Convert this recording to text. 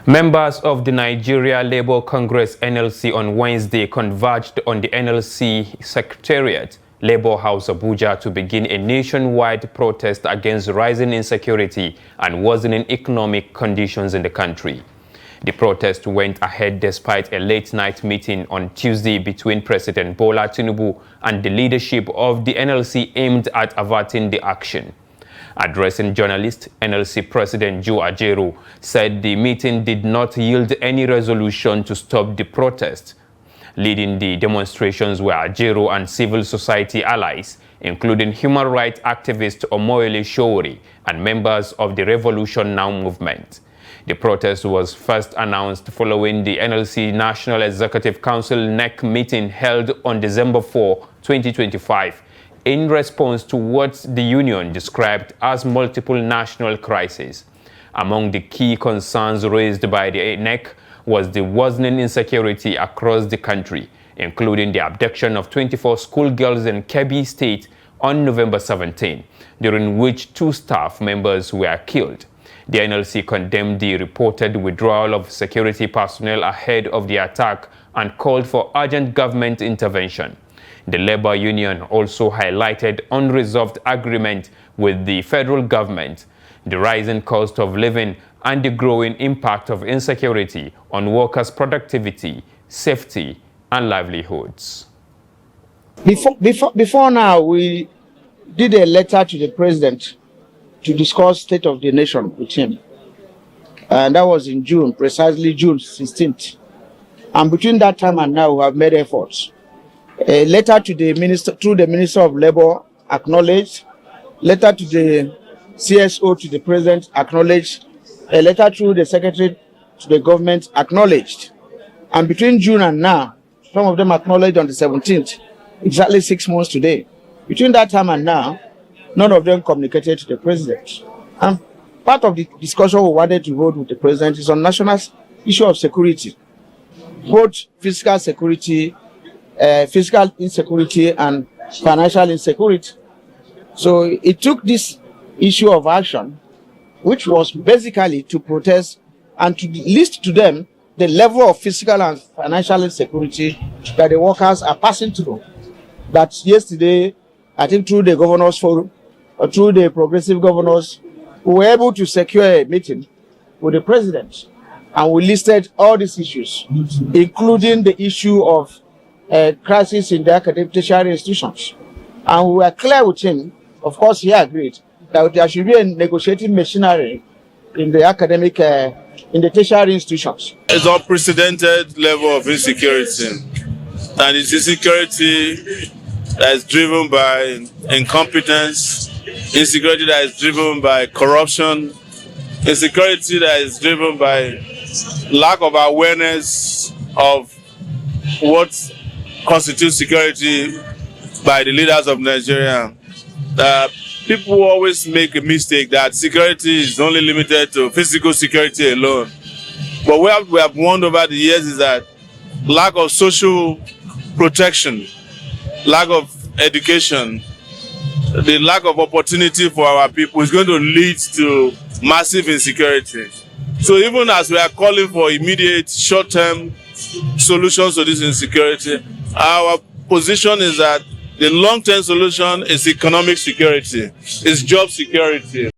Members of the Nigeria Labour Congress NLC on Wednesday converged on the NLC Secretariat, Labour House Abuja, to begin a nationwide protest against rising insecurity and worsening economic conditions in the country. The protest went ahead despite a late-night meeting on Tuesday between President Bola Tinubu and the leadership of the NLC aimed at averting the action. Addressing journalists, NLC President Joe Ajaero said the meeting did not yield any resolution to stop the protest. Leading the demonstrations were Ajaero and civil society allies, including human rights activist Omoyele Sowore and members of the Revolution Now movement. The protest was first announced following the NLC National Executive Council NEC meeting held on December 4, 2025, in response to what the union described as multiple national crises. Among the key concerns raised by the NEC was the worsening insecurity across the country, including the abduction of 24 schoolgirls in Kebbi State on November 17, during which 2 staff members were killed. The NLC condemned the reported withdrawal of security personnel ahead of the attack and called for urgent government intervention. The labor union also highlighted unresolved agreement with the federal government, the rising cost of living, and the growing impact of insecurity on workers' productivity, safety, and livelihoods. Before now, we did a letter to the president to discuss state of the nation with him. And that was in June, precisely June 16th. And between that time and now, we have made efforts. A letter to the minister, through the Minister of Labour, acknowledged. Letter to the CSO, to the president, acknowledged. A letter through the secretary to the government, acknowledged. And between June and now, some of them acknowledged on the 17th, exactly 6 months today. Between that time and now, none of them communicated to the president. And part of the discussion we wanted to hold with the president is on national issue of security, both physical security, physical insecurity and financial insecurity. So it took this issue of action, which was basically to protest and to list to them the level of physical and financial insecurity that the workers are passing through. That yesterday, I think through the governors forum, or through the progressive governors, we were able to secure a meeting with the president. And we listed all these issues, including the issue of crisis in the academic tertiary institutions. And we were clear with him, of course he agreed, that there should be a negotiating machinery in the academic, in the tertiary institutions. It's an unprecedented level of insecurity. And it's insecurity that is driven by incompetence, insecurity that is driven by corruption, insecurity that is driven by lack of awareness of what constitutes security by the leaders of Nigeria. People always make a mistake that security is only limited to physical security alone. But what we have warned over the years is that lack of social protection, lack of education, the lack of opportunity for our people is going to lead to massive insecurity. So even as we are calling for immediate short-term solutions to this insecurity, our position is that the long-term solution is economic security, is job security.